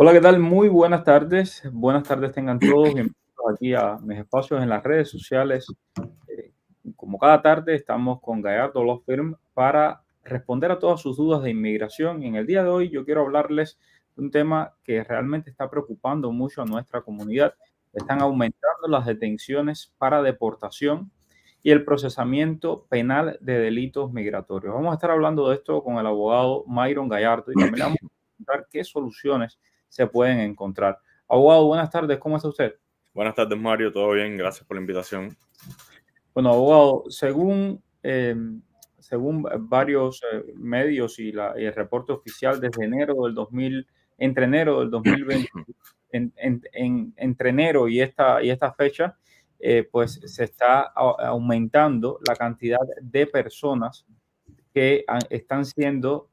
Hola, ¿qué tal? Muy buenas tardes. Buenas tardes tengan todos. Bienvenidos aquí a mis espacios en las redes sociales. Eh, Como cada tarde, estamos con Gallardo Law Firm para responder a todas sus dudas de inmigración. Y en el día de hoy yo quiero hablarles de un tema que realmente está preocupando mucho a nuestra comunidad. Están aumentando las detenciones para deportación y el procesamiento penal de delitos migratorios. Vamos a estar hablando de esto con el abogado Myron Gallardo y también le vamos a preguntar qué soluciones se pueden encontrar. Abogado, buenas tardes, ¿cómo está usted? Buenas tardes, Mario. ¿Todo bien? Gracias por la invitación. Bueno, abogado, según varios medios y el reporte oficial desde enero del 2000, entre enero del 2020, entre enero y esta fecha, pues se está aumentando la cantidad de personas que están siendo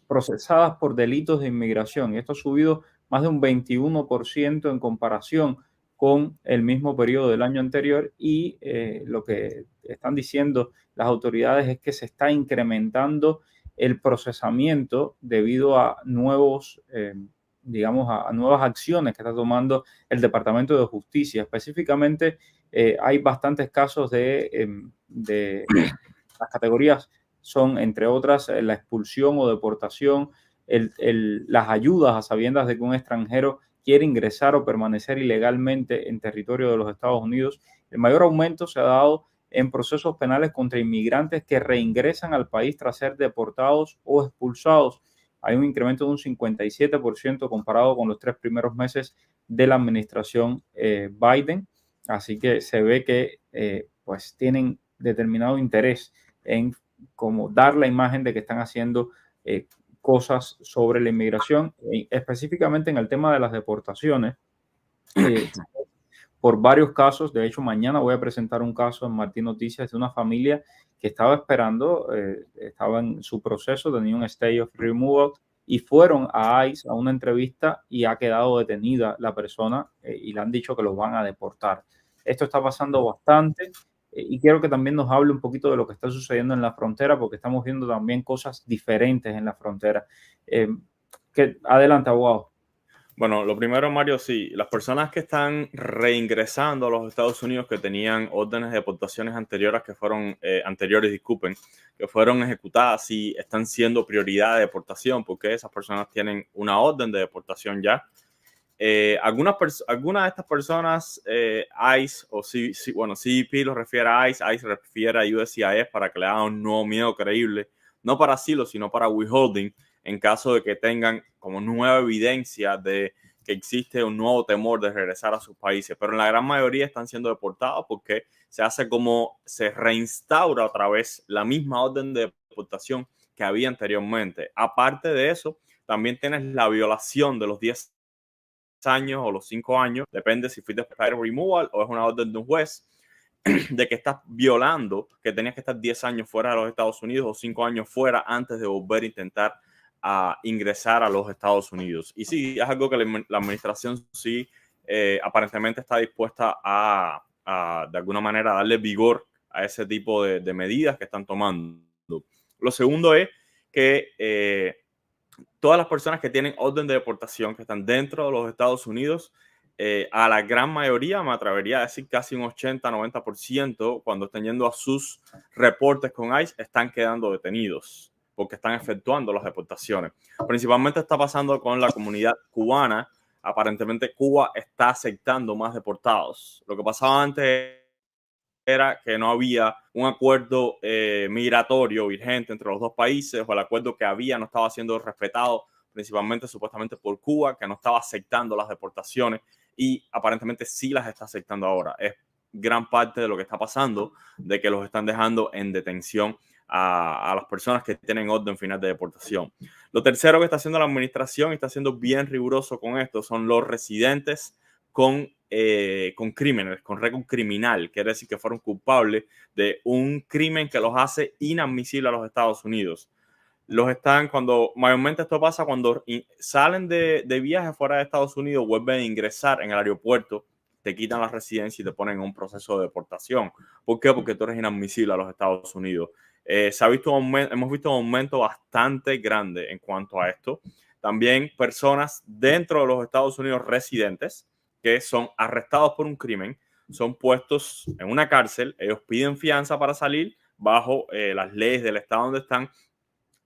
procesadas por delitos de inmigración. Y esto ha subido más de un 21% en comparación con el mismo periodo del año anterior y lo que están diciendo las autoridades es que se está incrementando el procesamiento debido a nuevos, digamos, a nuevas acciones que está tomando el Departamento de Justicia. Específicamente, hay bastantes casos de las categorías son, entre otras, la expulsión o deportación, las ayudas a sabiendas de que un extranjero quiere ingresar o permanecer ilegalmente en territorio de los Estados Unidos. El mayor aumento se ha dado en procesos penales contra inmigrantes que reingresan al país tras ser deportados o expulsados. Hay un incremento de un 57% comparado con los 3 primeros meses de la administración Biden. Así que se ve que pues tienen determinado interés en como dar la imagen de que están haciendo cosas sobre la inmigración, específicamente en el tema de las deportaciones. eh, por varios casos, de hecho mañana voy a presentar un caso en Martín Noticias de una familia que estaba esperando, estaba en su proceso, tenía un stay of removal y fueron a ICE a una entrevista y ha quedado detenida la persona y le han dicho que los van a deportar. Esto está pasando bastante y quiero que también nos hable un poquito de lo que está sucediendo en la frontera porque estamos viendo también cosas diferentes en la frontera. Eh, Adelante, abogado. Bueno, lo primero, Mario, sí, las personas que están reingresando a los Estados Unidos que tenían órdenes de deportaciones anteriores disculpen, que fueron ejecutadas y están siendo prioridad de deportación porque esas personas tienen una orden de deportación ya. Algunas de estas personas, ICE o bueno, CBP lo refiere a ICE, ICE refiere a USCIS para que le hagan un nuevo miedo creíble, no para asilo, sino para withholding, en caso de que tengan como nueva evidencia de que existe un nuevo temor de regresar a sus países. Pero en la gran mayoría están siendo deportados porque se hace como se reinstaura otra vez la misma orden de deportación que había anteriormente. Aparte de eso, también tienes la violación de los 10 años o los 5 años, depende si fuiste prior removal o es una orden de un juez, de que estás violando, que tenías que estar 10 años fuera de los Estados Unidos o 5 años fuera antes de volver a intentar ingresar a los Estados Unidos. Y sí, es algo que la administración sí aparentemente está dispuesta de alguna manera, darle vigor a ese tipo de medidas que están tomando. Lo segundo es que todas las personas que tienen orden de deportación, que están dentro de los Estados Unidos, a la gran mayoría, me atrevería a decir casi un 80-90%, cuando están yendo a sus reportes con ICE, están quedando detenidos porque están efectuando las deportaciones. Principalmente está pasando con la comunidad cubana. Aparentemente Cuba está aceptando más deportados. Lo que pasaba antes era que no había un acuerdo migratorio vigente entre los dos países, o el acuerdo que había no estaba siendo respetado, principalmente supuestamente por Cuba, que no estaba aceptando las deportaciones, y aparentemente sí las está aceptando ahora. Es gran parte de lo que está pasando, de que los están dejando en detención a las personas que tienen orden final de deportación. Lo tercero que está haciendo la administración, y está siendo bien riguroso con esto, son los residentes con crímenes, con récord criminal, quiere decir que fueron culpables de un crimen que los hace inadmisibles a los Estados Unidos. Cuando mayormente esto pasa cuando salen de viaje fuera de Estados Unidos, vuelven a ingresar en el aeropuerto, te quitan la residencia y te ponen en un proceso de deportación. ¿Por qué? Porque tú eres inadmisible a los Estados Unidos. Hemos visto un aumento bastante grande en cuanto a esto. también personas dentro de los Estados Unidos residentes que son arrestados por un crimen, son puestos en una cárcel, ellos piden fianza para salir bajo las leyes del estado donde están,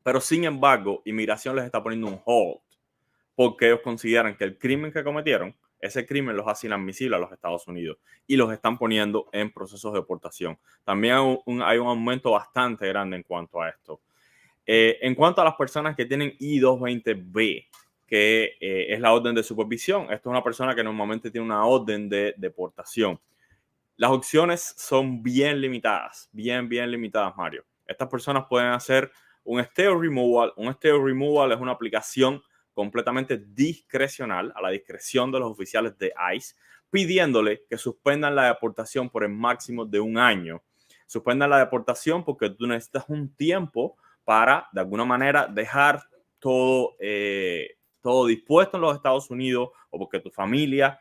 pero sin embargo, inmigración les está poniendo un hold porque ellos consideran que el crimen que cometieron, ese crimen los hace inadmisibles a los Estados Unidos y los están poniendo en procesos de deportación. También hay un aumento bastante grande en cuanto a esto. En cuanto a las personas que tienen I-220B, que es la orden de supervisión, esto es una persona que normalmente tiene una orden de deportación. Las opciones son bien limitadas, bien limitadas, Mario. Estas personas pueden hacer un stay removal. Un stay removal es una aplicación completamente discrecional, a la discreción de los oficiales de ICE, pidiéndole que suspendan la deportación por el máximo de un año. Suspendan la deportación porque tú necesitas un tiempo para, de alguna manera, dejar todo dispuesto en los Estados Unidos, o porque tu familia,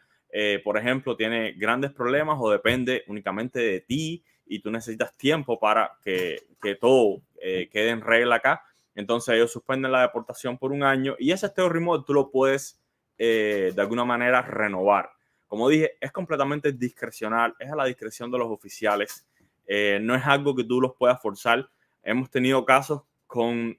por ejemplo, tiene grandes problemas o depende únicamente de ti y tú necesitas tiempo para que todo quede en regla acá. Entonces ellos suspenden la deportación por un año y ese stay remote tú lo puedes de alguna manera renovar. Como dije, es completamente discrecional, es a la discreción de los oficiales. No es algo que tú los puedas forzar. Hemos tenido casos con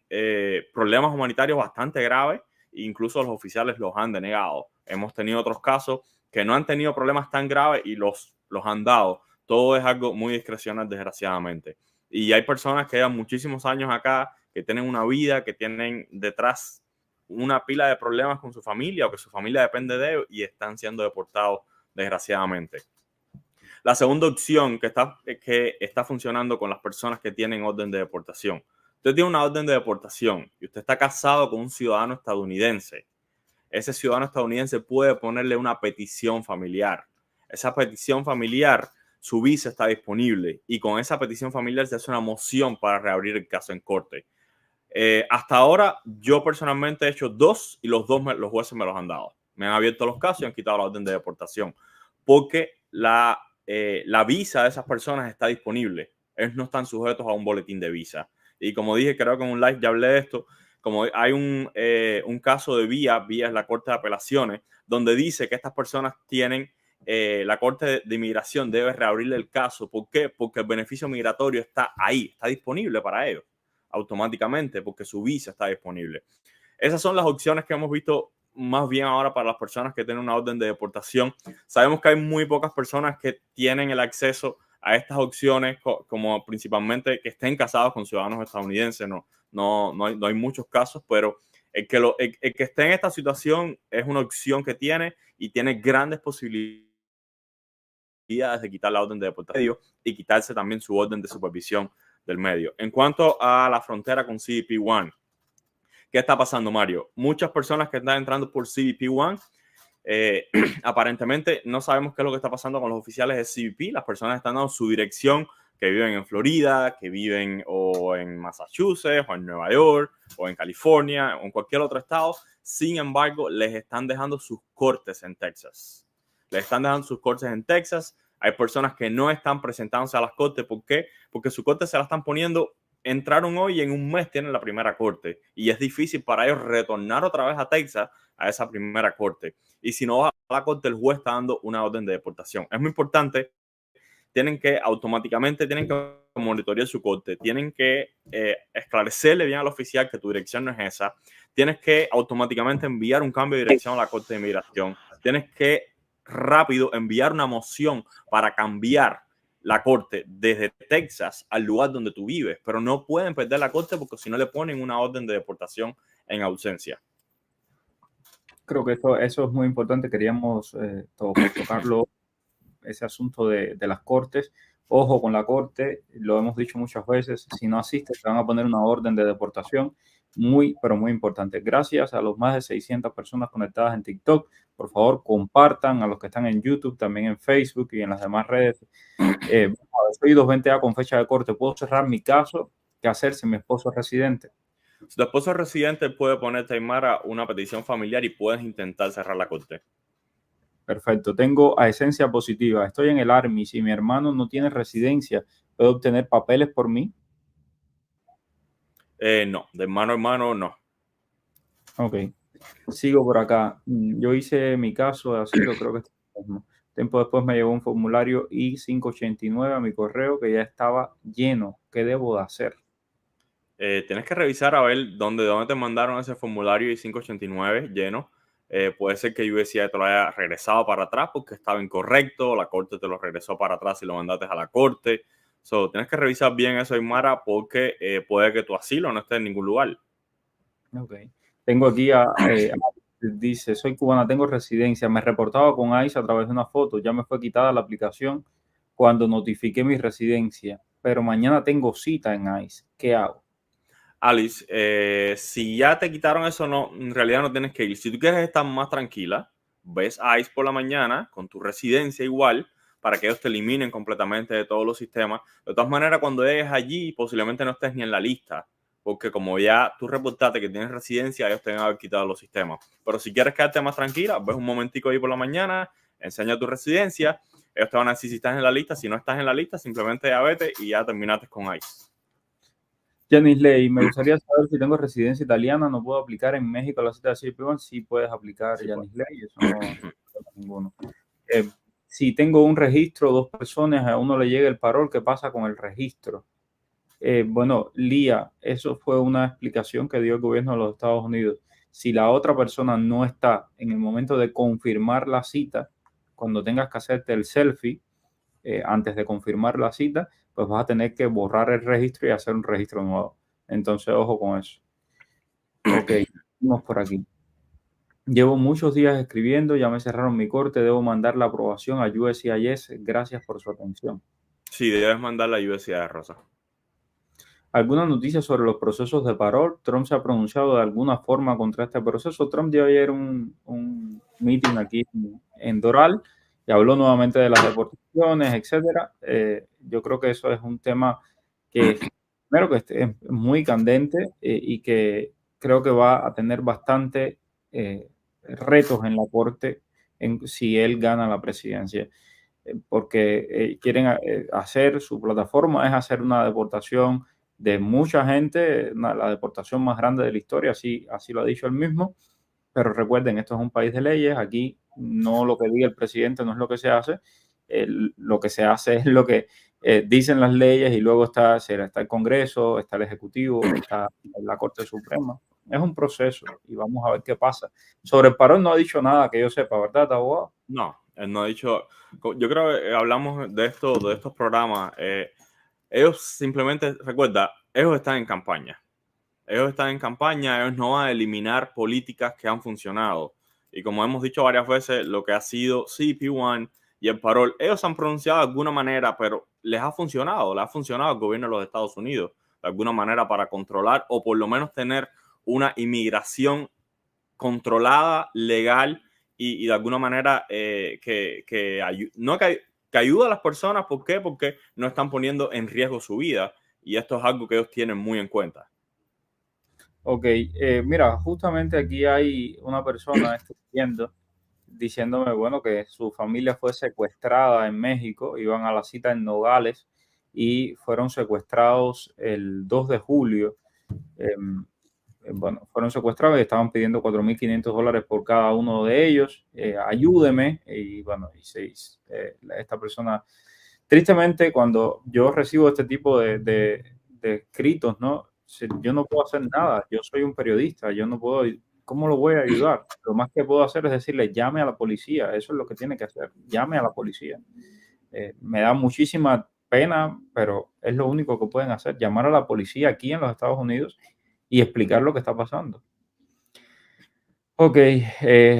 problemas humanitarios bastante graves, incluso los oficiales los han denegado. Hemos tenido otros casos que no han tenido problemas tan graves y los han dado. Todo es algo muy discrecional, desgraciadamente. Y hay personas que llevan muchísimos años acá, que tienen una vida, que tienen detrás una pila de problemas con su familia o que su familia depende de ellos y están siendo deportados, desgraciadamente. La segunda opción que está funcionando con las personas que tienen orden de deportación. Usted tiene una orden de deportación y usted está casado con un ciudadano estadounidense. Ese ciudadano estadounidense puede ponerle una petición familiar. Esa petición familiar, su visa está disponible y con esa petición familiar se hace una moción para reabrir el caso en corte. Hasta ahora, yo personalmente he hecho 2 y los jueces me los han dado. Me han abierto los casos y han quitado la orden de deportación porque la visa de esas personas está disponible. Ellos no están sujetos a un boletín de visa. Y como dije, creo que en un live ya hablé de esto, como hay un caso de vía es la Corte de Apelaciones, donde dice que estas personas tienen, la Corte de Inmigración debe reabrirle el caso. ¿Por qué? Porque el beneficio migratorio está ahí, está disponible para ellos automáticamente, porque su visa está disponible. Esas son las opciones que hemos visto más bien ahora para las personas que tienen una orden de deportación. Sabemos que hay muy pocas personas que tienen el acceso a estas opciones, como principalmente que estén casados con ciudadanos estadounidenses. No hay muchos casos, pero el que esté en esta situación es una opción que tiene y tiene grandes posibilidades de quitar la orden de deportación y quitarse también su orden de supervisión del medio. En cuanto a la frontera con CBP-1, ¿qué está pasando, Mario? Muchas personas que están entrando por CBP-1, aparentemente no sabemos qué es lo que está pasando con los oficiales de CBP. Las personas están dando su dirección, que viven en Florida, que viven o en Massachusetts, o en Nueva York, o en California, o en cualquier otro estado. Sin embargo, les están dejando sus cortes en Texas. Les están dejando sus cortes en Texas. Hay personas que no están presentándose a las cortes. ¿Por qué? Porque su corte se la están poniendo. Entraron hoy y en un mes tienen la primera corte. Y es difícil para ellos retornar otra vez a Texas a esa primera corte. Y si no va a la corte, el juez está dando una orden de deportación. Es muy importante. Tienen que monitorear su corte. Tienen que esclarecerle bien al oficial que tu dirección no es esa. Tienes que automáticamente enviar un cambio de dirección a la Corte de Inmigración. Tienes que rápido enviar una moción para cambiar la corte desde Texas al lugar donde tú vives, pero no pueden perder la corte porque si no le ponen una orden de deportación en ausencia. Creo que eso es muy importante. Queríamos tocarlo, ese asunto de las cortes. Ojo con la corte, lo hemos dicho muchas veces, si no asistes te van a poner una orden de deportación muy, pero muy importante. Gracias a los más de 600 personas conectadas en TikTok. Por favor, compartan a los que están en YouTube, también en Facebook y en las demás redes. Soy 220A con fecha de corte. ¿Puedo cerrar mi caso? ¿Qué hacer si mi esposo es residente? Si tu esposo es residente, puede ponerte en Mara una petición familiar y puedes intentar cerrar la corte. Perfecto. Tengo a esencia positiva. Estoy en el Army. Si mi hermano no tiene residencia, ¿puedo obtener papeles por mí? No, de hermano a hermano no. Ok. Sigo por acá. Yo hice mi caso de asilo, creo que es el mismo. Tiempo después me llegó un formulario I-589 a mi correo que ya estaba lleno. ¿Qué debo de hacer? Tienes que revisar a ver dónde te mandaron ese formulario I-589 lleno. Puede ser que USCIS te lo haya regresado para atrás porque estaba incorrecto, la corte te lo regresó para atrás y lo mandaste a la corte. So, tienes que revisar bien eso, Aymara, porque puede que tu asilo no esté en ningún lugar. Ok. Tengo aquí dice, soy cubana, tengo residencia, me reportaba con ICE a través de una foto, ya me fue quitada la aplicación cuando notifiqué mi residencia, pero mañana tengo cita en ICE. ¿Qué hago? Alice, si ya te quitaron eso, no, en realidad no tienes que ir. Si tú quieres estar más tranquila, ves a ICE por la mañana con tu residencia igual para que ellos te eliminen completamente de todos los sistemas. De todas maneras, cuando llegues allí, posiblemente no estés ni en la lista, porque como ya tú reportaste que tienes residencia, ellos te van a haber quitado los sistemas. Pero si quieres quedarte más tranquila, ves un momentico ahí por la mañana, enseña tu residencia, ellos te van a decir si estás en la lista. Si no estás en la lista, simplemente ya vete y ya terminaste con ICE. Janice Ley, me gustaría saber si tengo residencia italiana, no puedo aplicar en México a la cita de CP1. Sí puedes aplicar, Sí, pues. Janice Ley, eso no problema ninguno. Eh, si tengo un registro, dos personas, a uno le llega el parol, ¿qué pasa con el registro? Bueno, Lía, eso fue una explicación que dio el gobierno de los Estados Unidos. Si la otra persona no está en el momento de confirmar la cita, cuando tengas que hacerte el selfie, antes de confirmar la cita, pues vas a tener que borrar el registro y hacer un registro nuevo. Entonces, ojo con eso. Ok, vamos por aquí. Llevo muchos días escribiendo, ya me cerraron mi corte, debo mandar la aprobación a USCIS. Gracias por su atención. Sí, debes mandar la universidad, Rosa. ¿Alguna noticia sobre los procesos de parol? ¿Trump se ha pronunciado de alguna forma contra este proceso? Trump dio ayer un meeting aquí en Doral y habló nuevamente de las deportaciones, etcétera. Yo creo que eso es un tema que, primero, que es muy candente y que creo que va a tener bastante retos en la corte si él gana la presidencia. Porque quieren hacer, su plataforma es hacer una deportación de mucha gente, la deportación más grande de la historia, así lo ha dicho él mismo, pero recuerden, esto es un país de leyes, aquí no lo que diga el presidente no es lo que se hace, lo que se hace es lo que dicen las leyes y luego está el Congreso, está el Ejecutivo, está la Corte Suprema. Es un proceso y vamos a ver qué pasa. Sobre el parón no ha dicho nada que yo sepa, ¿verdad, abogado? No, él no ha dicho. Yo creo que hablamos de esto, de estos programas. Ellos simplemente, recuerda, ellos están en campaña. Ellos están en campaña, ellos no van a eliminar políticas que han funcionado. Y como hemos dicho varias veces, lo que ha sido CP1 y el parol, ellos han pronunciado de alguna manera, pero les ha funcionado al gobierno de los Estados Unidos, de alguna manera para controlar o por lo menos tener una inmigración controlada, legal y de alguna manera que ayuda a las personas. ¿Por qué? Porque no están poniendo en riesgo su vida y esto es algo que ellos tienen muy en cuenta. Ok, mira, justamente aquí hay una persona, estoy viendo, diciéndome, bueno, que su familia fue secuestrada en México, iban a la cita en Nogales y fueron secuestrados el 2 de julio. Bueno, fueron secuestrados y estaban pidiendo $4,500 por cada uno de ellos. Ayúdeme. Y bueno, esta persona, tristemente, cuando yo recibo este tipo de escritos, ¿no? Yo no puedo hacer nada. Yo soy un periodista. Yo no puedo. ¿Cómo lo voy a ayudar? Lo más que puedo hacer es decirle, llame a la policía. Eso es lo que tiene que hacer. Llame a la policía. Me da muchísima pena, pero es lo único que pueden hacer. Llamar a la policía aquí en los Estados Unidos y explicar lo que está pasando. Ok,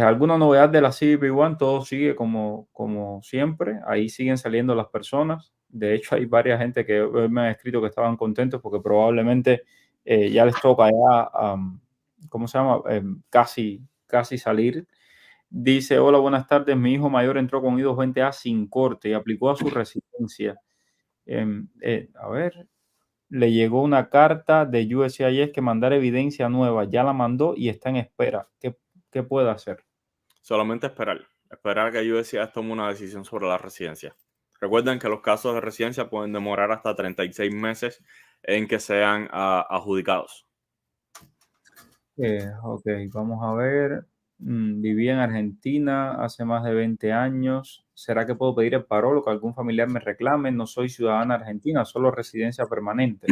¿alguna novedad de la CBP1? Todo sigue como siempre. Ahí siguen saliendo las personas. De hecho, hay varias gente que me han escrito que estaban contentos porque probablemente ya les toca ya, ¿cómo se llama? Casi salir. Dice, hola, buenas tardes. Mi hijo mayor entró con I-220A sin corte y aplicó a su residencia. A ver, le llegó una carta de USCIS que mandar evidencia nueva. Ya la mandó y está en espera. ¿Qué puede hacer? Solamente esperar que USCIS tome una decisión sobre la residencia. Recuerden que los casos de residencia pueden demorar hasta 36 meses en que sean adjudicados. Ok, vamos a ver. Viví en Argentina hace más de 20 años. ¿Será que puedo pedir el parol o que algún familiar me reclame? No soy ciudadana argentina, solo residencia permanente.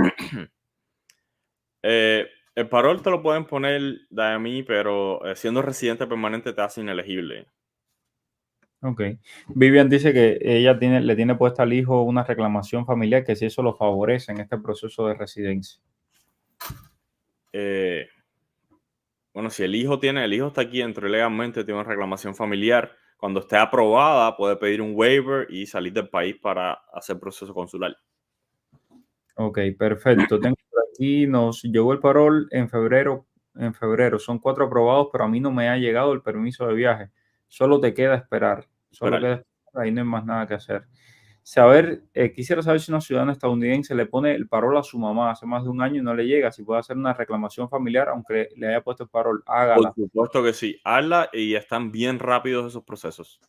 El parol te lo pueden poner de a mí, pero siendo residente permanente te hace inelegible. Ok. Vivian dice que ella le tiene puesta al hijo una reclamación familiar que si eso lo favorece en este proceso de residencia. Eh, bueno, si el hijo está aquí, dentro legalmente, tiene una reclamación familiar. Cuando esté aprobada, puede pedir un waiver y salir del país para hacer proceso consular. Ok, perfecto. Tengo por aquí, nos llegó el parol en febrero. En febrero son 4 aprobados, pero a mí no me ha llegado el permiso de viaje. Solo te queda esperar. Solo Esperar. queda esperar, ahí no hay más nada que hacer. Quisiera saber si una ciudadana estadounidense le pone el parol a su mamá hace más de un año y no le llega, si puede hacer una reclamación familiar, aunque le haya puesto el parol, Por hágala. supuesto que sí. Hazla y están bien rápidos esos procesos.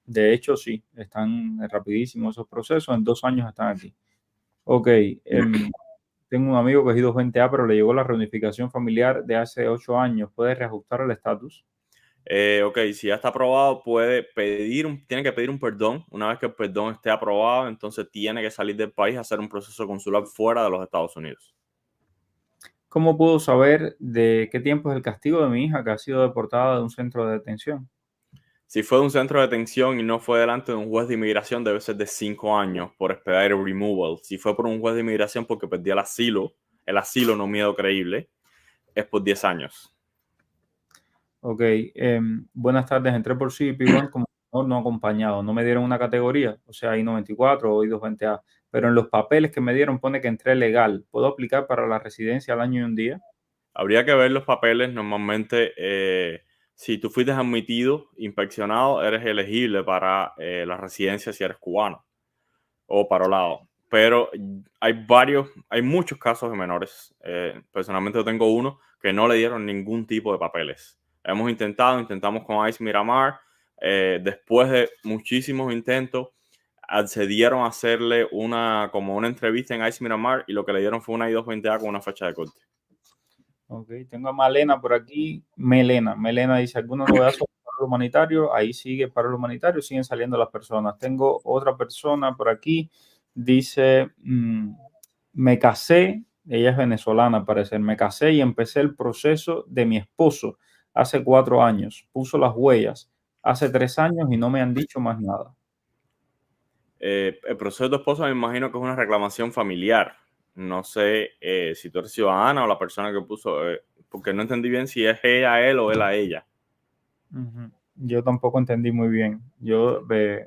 De hecho, sí, están rapidísimos esos procesos. En 2 años están aquí. Ok, tengo un amigo que es I-220A, pero le llegó la reunificación familiar de hace 8 años. ¿Puede reajustar el estatus? Ok, si ya está aprobado, tiene que pedir un perdón. Una vez que el perdón esté aprobado, entonces tiene que salir del país a hacer un proceso consular fuera de los Estados Unidos. ¿Cómo puedo saber de qué tiempo es el castigo de mi hija que ha sido deportada de un centro de detención? Si fue de un centro de detención y no fue delante de un juez de inmigración, debe ser de 5 años por expedited removal. Si fue por un juez de inmigración porque perdí el asilo no miedo creíble, es por 10 años. Ok, buenas tardes. Entré por CBP One como no acompañado. No me dieron una categoría, o sea, I-94 o I-220A, pero en los papeles que me dieron pone que entré legal. ¿Puedo aplicar para la residencia al año y un día? Habría que ver los papeles. Normalmente, si tú fuiste admitido, inspeccionado, eres elegible para la residencia si eres cubano o parolado. Pero hay muchos casos de menores. Personalmente yo tengo uno que no le dieron ningún tipo de papeles. Intentamos con ICE Miramar. Después de muchísimos intentos, accedieron a hacerle como una entrevista en ICE Miramar y lo que le dieron fue una I-220A con una fecha de corte. Ok, tengo a Malena por aquí. Melena dice, ¿alguna novedad sobre el paro humanitario? Ahí sigue el paro humanitario, siguen saliendo las personas. Tengo otra persona por aquí. Dice, me casé, ella es venezolana al parecer, me casé y empecé el proceso de mi esposo hace 4 años. Puso las huellas hace 3 años y no me han dicho más nada. El proceso de tu esposa me imagino que es una reclamación familiar. No sé si tú eres ciudadana o la persona que puso, porque no entendí bien si es ella a él o él a ella. Ujú. Yo tampoco entendí muy bien.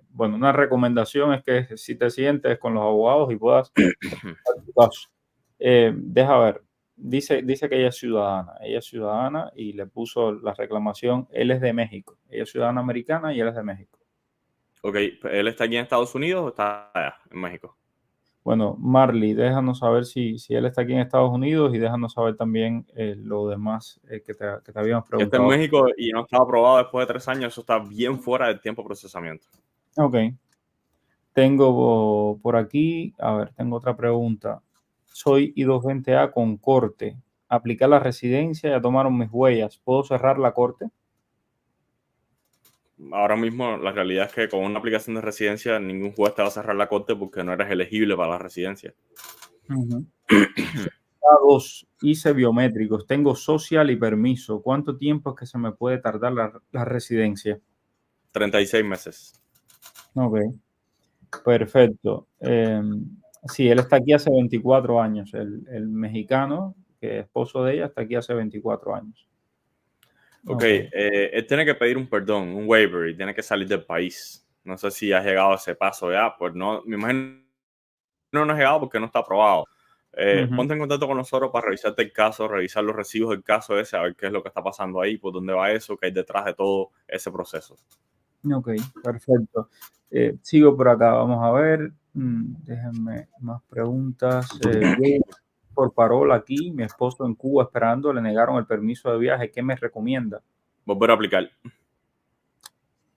Bueno, una recomendación es que si te sientes con los abogados y puedas explicar tu caso. Deja ver, dice que ella es ciudadana y le puso la reclamación, él es de México, ella es ciudadana americana y él es de México. Ok, ¿él está aquí en Estados Unidos o está allá, en México? Bueno, Marley, déjanos saber si él está aquí en Estados Unidos y déjanos saber también lo demás que te habíamos Si está en preguntado. México y no está aprobado después de 3 años, eso está bien fuera del tiempo de procesamiento. Ok, tengo por aquí, a ver, tengo otra pregunta. Soy I-220A con corte. Apliqué la residencia, ya tomaron mis huellas. ¿Puedo cerrar la corte? Ahora mismo la realidad es que con una aplicación de residencia ningún juez te va a cerrar la corte porque no eres elegible para la residencia. Ujú. A2, hice biométricos, tengo social y permiso. ¿Cuánto tiempo es que se me puede tardar la residencia? 36 meses. Ok, perfecto. Sí, él está aquí hace 24 años. El mexicano, que es esposo de ella, está aquí hace 24 años. Ok, Ok. él tiene que pedir un perdón, un waiver y tiene que salir del país. No sé si has llegado a ese paso ya, pues no, me imagino no has llegado porque no está aprobado. Ujú. Ponte en contacto con nosotros para revisarte el caso, revisar los recibos del caso ese, a ver qué es lo que está pasando ahí, por dónde va eso, qué hay detrás de todo ese proceso. Ok, perfecto. Sigo por acá, vamos a ver. Déjenme más preguntas. Yo por parola aquí, mi esposo en Cuba esperando, le negaron el permiso de viaje. ¿Qué me recomienda? Volver a aplicar.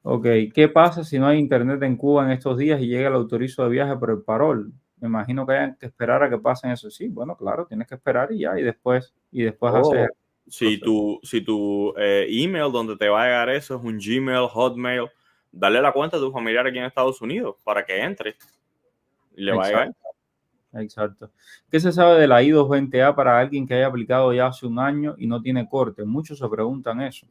Ok, ¿qué pasa si no hay internet en Cuba en estos días y llega el autorizo de viaje por el parol? Me imagino que hay que esperar a que pasen eso. Sí, bueno, claro, tienes que esperar y ya, y después hacer. Oh, Si tu email donde te va a llegar eso es un Gmail, Hotmail, dale la cuenta a tu familiar aquí en Estados Unidos para que entre y le va a llegar. Exacto, exacto. ¿Qué se sabe de la I-220A para alguien que haya aplicado ya hace un año y no tiene corte? Muchos se preguntan eso.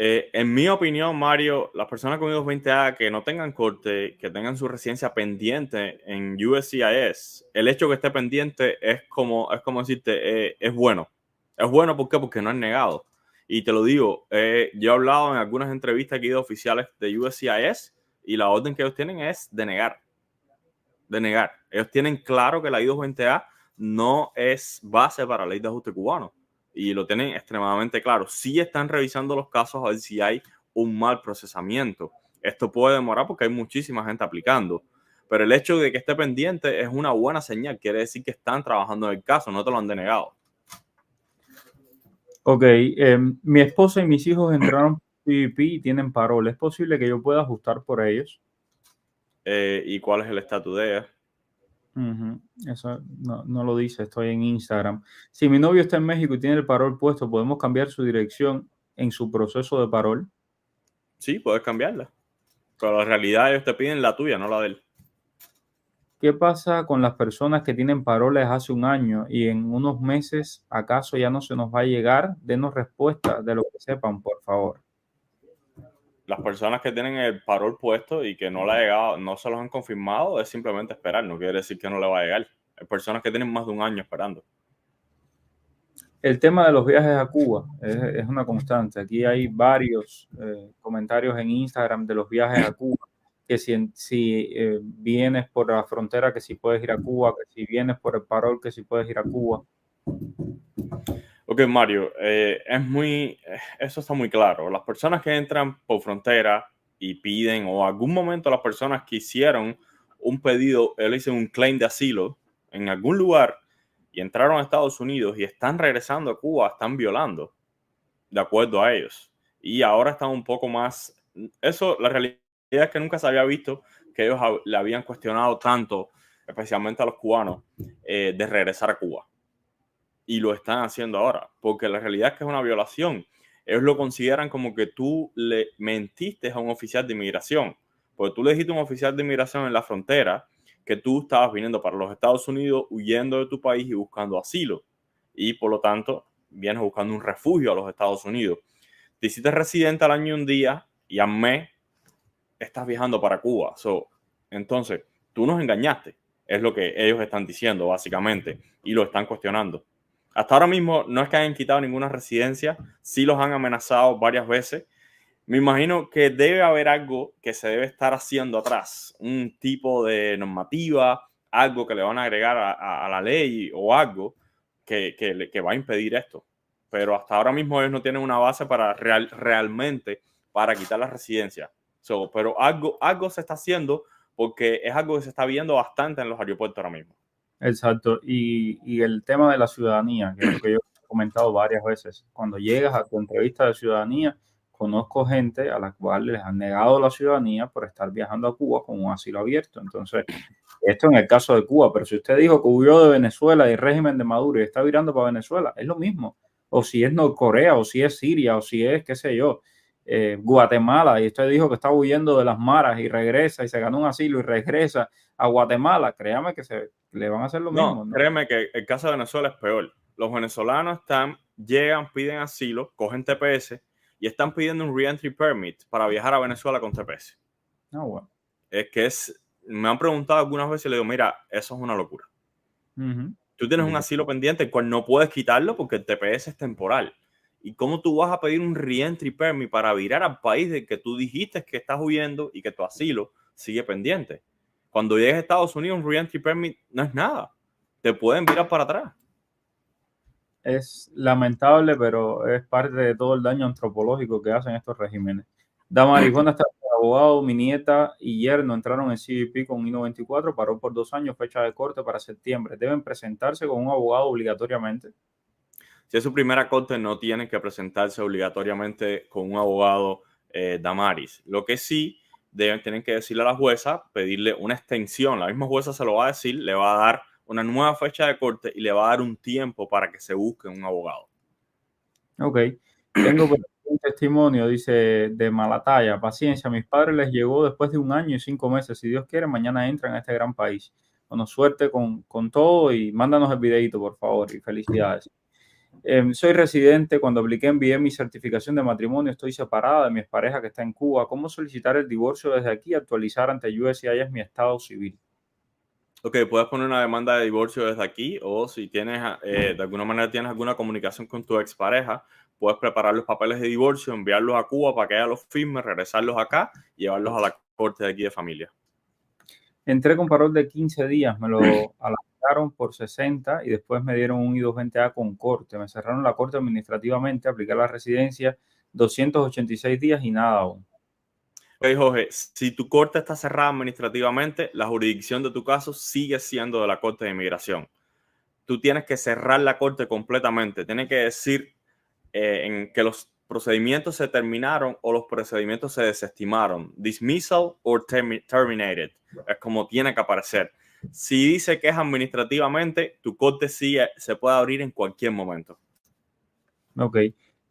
En mi opinión, Mario, las personas con I-220A que no tengan corte, que tengan su residencia pendiente en USCIS, el hecho que esté pendiente es como decirte, es bueno. Es bueno, ¿por qué? Porque no es negado. Y te lo digo, yo he hablado en algunas entrevistas que he ido oficiales de USCIS y la orden que ellos tienen es de negar. De negar. Ellos tienen claro que la I-220A no es base para la ley de ajuste cubano. Y lo tienen extremadamente claro. Sí están revisando los casos a ver si hay un mal procesamiento. Esto puede demorar porque hay muchísima gente aplicando. Pero el hecho de que esté pendiente es una buena señal. Quiere decir que están trabajando en el caso, no te lo han denegado. Ok, mi esposa y mis hijos entraron por CBP y tienen parol. ¿Es posible que yo pueda ajustar por ellos? ¿Y cuál es el estatus de ella? Eso no lo dice, estoy en Instagram. Si mi novio está en México y tiene el parol puesto, ¿podemos cambiar su dirección en su proceso de parol? Sí, puedes cambiarla. Pero en realidad ellos te piden la tuya, no la de él. ¿Qué pasa con las personas que tienen paroles hace un año y en unos meses acaso ya no se nos va a llegar? Denos respuesta de lo que sepan, por favor. Las personas que tienen el parol puesto y que no le ha llegado, no se los han confirmado, es simplemente esperar, no quiere decir que no le va a llegar. Hay personas que tienen más de un año esperando. El tema de los viajes a Cuba es una constante. Aquí hay varios comentarios en Instagram de los viajes a Cuba, que si vienes por la frontera, que si puedes ir a Cuba, que si vienes por el parol, que si puedes ir a Cuba. Ok, Mario, eso está muy claro. Las personas que entran por frontera y piden, o algún momento las personas que hicieron un pedido, él hizo un claim de asilo en algún lugar y entraron a Estados Unidos y están regresando a Cuba, están violando, de acuerdo a ellos. Y ahora están un poco más, eso, la realidad es que nunca se había visto que ellos le habían cuestionado tanto, especialmente a los cubanos, de regresar a Cuba. Y lo están haciendo ahora, porque la realidad es que es una violación. Ellos lo consideran como que tú le mentiste a un oficial de inmigración, porque tú le dijiste a un oficial de inmigración en la frontera que tú estabas viniendo para los Estados Unidos huyendo de tu país y buscando asilo, y por lo tanto vienes buscando un refugio a los Estados Unidos. Te hiciste residente al año y un día y al mes estás viajando para Cuba. Entonces, tú nos engañaste, es lo que ellos están diciendo básicamente, y lo están cuestionando. Hasta ahora mismo no es que hayan quitado ninguna residencia, sí los han amenazado varias veces. Me imagino que debe haber algo que se debe estar haciendo atrás, un tipo de normativa, algo que le van a agregar a la ley o algo que va a impedir esto. Pero hasta ahora mismo ellos no tienen una base para realmente para quitar la residencia. Pero algo se está haciendo porque es algo que se está viendo bastante en los aeropuertos ahora mismo. Exacto. Y el tema de la ciudadanía, que es lo que yo he comentado varias veces. Cuando llegas a tu entrevista de ciudadanía, conozco gente a la cual les han negado la ciudadanía por estar viajando a Cuba con un asilo abierto. Entonces, esto en el caso de Cuba, pero si usted dijo que huyó de Venezuela y el régimen de Maduro y está virando para Venezuela, es lo mismo. O si es Norcorea, o si es Siria, o si es, qué sé yo, Guatemala, y usted dijo que está huyendo de las maras y regresa y se ganó un asilo y regresa a Guatemala, créame que le van a hacer lo No, mismo, ¿no? créeme que el caso de Venezuela es peor. Los venezolanos llegan, piden asilo, cogen TPS y están pidiendo un reentry permit para viajar a Venezuela con TPS. Ah, bueno. Me han preguntado algunas veces y le digo, mira, eso es una locura. Tú tienes un asilo pendiente el cual no puedes quitarlo porque el TPS es temporal. ¿Y cómo tú vas a pedir un reentry permit para virar al país del que tú dijiste que estás huyendo y que tu asilo sigue pendiente? Cuando llegues a Estados Unidos, un reentry permit no es nada. Te pueden virar para atrás. Es lamentable, pero es parte de todo el daño antropológico que hacen estos regímenes. Damaris, buenas tardes, abogado. Mi nieta y yerno entraron en CBP con I-94, paró por 2 años, fecha de corte para septiembre. ¿Deben presentarse con un abogado obligatoriamente? Si es su primera corte, no tienen que presentarse obligatoriamente con un abogado Damaris. Lo que sí tienen que decirle a la jueza, pedirle una extensión. La misma jueza se lo va a decir, le va a dar una nueva fecha de corte y le va a dar un tiempo para que se busque un abogado. Ok. Tengo un testimonio, dice, de Malataya. Paciencia, a mis padres les llegó después de 1 año y 5 meses. Si Dios quiere, mañana entran a este gran país. Bueno, suerte con todo y mándanos el videito, por favor, y felicidades. Soy residente. Cuando apliqué envié mi certificación de matrimonio. Estoy separada de mi expareja que está en Cuba. ¿Cómo solicitar el divorcio desde aquí? Actualizar ante USCIS mi estado civil. Ok, puedes poner una demanda de divorcio desde aquí o si tienes, de alguna manera tienes alguna comunicación con tu expareja, puedes preparar los papeles de divorcio, enviarlos a Cuba para que ella los firme, regresarlos acá y llevarlos a la corte de aquí de familia. Entré con parol de 15 días, me lo alargaron por 60 y después me dieron un I-220A con corte. Me cerraron la corte administrativamente, apliqué la residencia 286 días y nada aún. Ok, Jorge, si tu corte está cerrada administrativamente, la jurisdicción de tu caso sigue siendo de la Corte de Inmigración. Tú tienes que cerrar la corte completamente. Tienes que decir en que los procedimientos se terminaron o los procedimientos se desestimaron. Dismissal or terminated. Es como tiene que aparecer. Si dice que es administrativamente, tu corte sí se puede abrir en cualquier momento. Ok.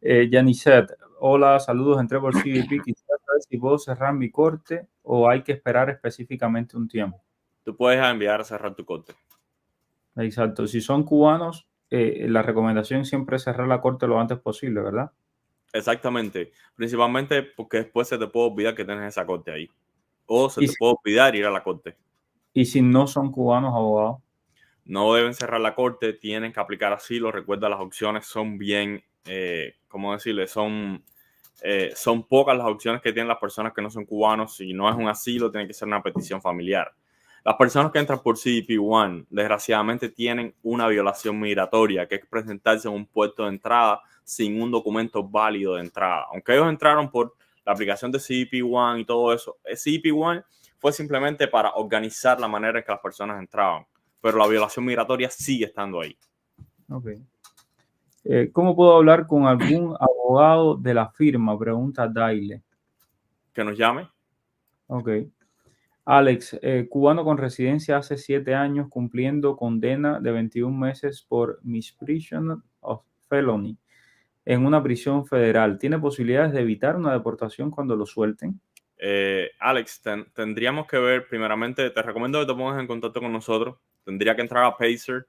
Yanisette, hola, saludos, entré por CBP. Quisiera saber si puedo cerrar mi corte o hay que esperar específicamente un tiempo. Tú puedes enviar a cerrar tu corte. Exacto. Si son cubanos, la recomendación siempre es cerrar la corte lo antes posible, ¿verdad? Exactamente. Principalmente porque después se te puede olvidar que tienes esa corte ahí. O se Y te si, puede olvidar ir a la corte. y si no son cubanos, abogados. No deben cerrar la corte, tienen que aplicar asilo. Recuerda, las opciones son bien, ¿cómo decirle? Son pocas las opciones que tienen las personas que no son cubanos. Si no es un asilo, tiene que ser una petición familiar. Las personas que entran por CBP-1, desgraciadamente, tienen una violación migratoria, que es presentarse en un puerto de entrada sin un documento válido de entrada. Aunque ellos entraron por la aplicación de CBP-1 y todo eso, CBP-1 fue simplemente para organizar la manera en que las personas entraban, pero la violación migratoria sigue estando ahí. Ok. ¿Cómo puedo hablar con algún abogado de la firma? Pregunta Daile. Que nos llame. Ok. Alex, cubano con residencia hace 7 años cumpliendo condena de 21 meses por misprision of felony en una prisión federal. ¿Tiene posibilidades de evitar una deportación cuando lo suelten? Alex, tendríamos que ver, primeramente, te recomiendo que te pongas en contacto con nosotros. Tendría que entrar a Pacer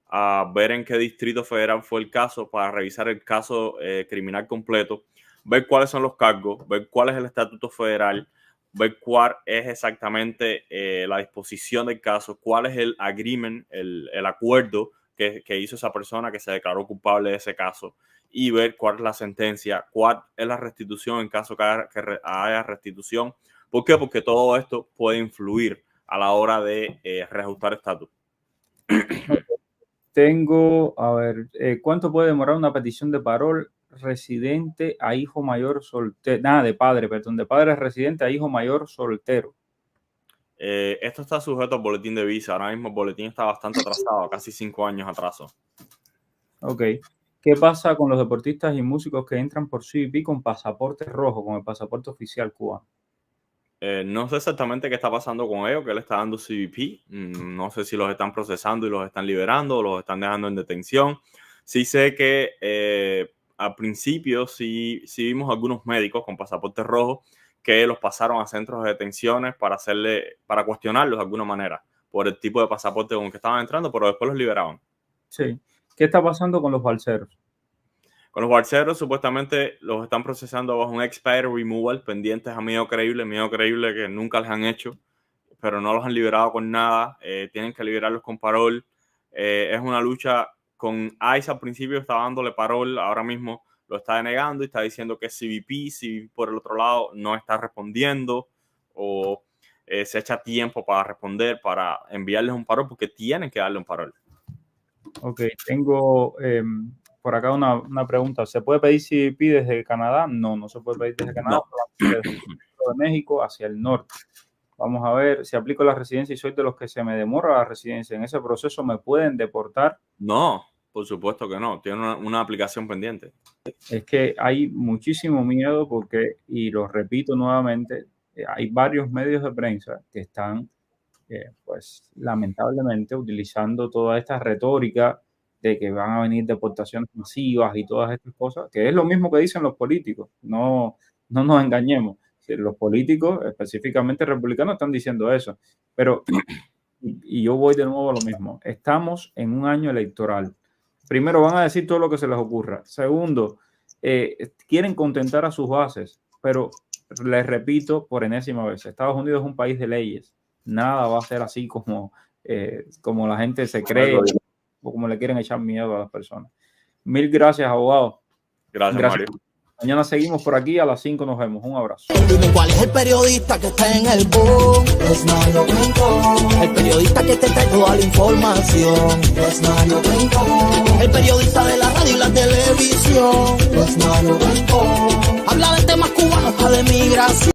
a ver en qué distrito federal fue el caso para revisar el caso criminal completo, ver cuáles son los cargos, ver cuál es el estatuto federal, ver cuál es exactamente la disposición del caso, cuál es el agreement, el acuerdo que hizo esa persona que se declaró culpable de ese caso y ver cuál es la sentencia, cuál es la restitución en caso que haya restitución. ¿Por qué? Porque todo esto puede influir a la hora de reajustar estatus. Tengo, a ver, ¿cuánto puede demorar una petición de parol residente a hijo mayor soltero? Nada, de padre, perdón, de padre residente a hijo mayor soltero. Esto está sujeto al boletín de visa. Ahora mismo el boletín está bastante atrasado, casi 5 años atraso. Ok. ¿Qué pasa con los deportistas y músicos que entran por CBP con pasaporte rojo, con el pasaporte oficial cubano? No sé exactamente qué está pasando con ellos, que le está dando CBP. No sé si los están procesando y los están liberando o los están dejando en detención. Sí sé que al principio sí vimos algunos médicos con pasaporte rojo que los pasaron a centros de detenciones para cuestionarlos de alguna manera por el tipo de pasaporte con el que estaban entrando, pero después los liberaban. Sí. ¿Qué está pasando con los balseros? Con los balseros supuestamente los están procesando bajo un expire removal, pendientes a miedo creíble que nunca les han hecho, pero no los han liberado con nada. Tienen que liberarlos con parol. Es una lucha con ICE. Al principio estaba dándole parol, ahora mismo lo está denegando y está diciendo que es CBP por el otro lado no está respondiendo o se echa tiempo para responder, para enviarles un parol porque tienen que darle un parol. Ok, tengo por acá una pregunta. ¿Se puede pedir CBP desde Canadá? No, no se puede pedir desde Canadá, No. solamente desde el centro de México hacia el norte. Vamos a ver, si aplico la residencia y soy de los que se me demora la residencia, ¿en ese proceso me pueden deportar? No, por supuesto que no. Tiene una aplicación pendiente. Es que hay muchísimo miedo porque, y lo repito nuevamente, hay varios medios de prensa que están pues lamentablemente utilizando toda esta retórica de que van a venir deportaciones masivas y todas estas cosas, que es lo mismo que dicen los políticos, no nos engañemos. Los políticos, específicamente republicanos, están diciendo eso, pero, y yo voy de nuevo a lo mismo, estamos en un año electoral. Primero, van a decir todo lo que se les ocurra. Segundo, quieren contentar a sus bases, pero les repito por enésima vez, Estados Unidos es un país de leyes. Nada va a ser así como la gente se cree o como le quieren echar miedo a las personas. Mil gracias, abogado. Gracias. Mario. Mañana seguimos por aquí, a las 5 nos vemos. Un abrazo. Dime cuál es el periodista que está en el boom. Es Mario Rincón. El periodista que te trae toda la información. Es Mario Rincón. El periodista de la radio y la televisión. Es Mario Rincón. Habla de temas cubanos, hasta de migración.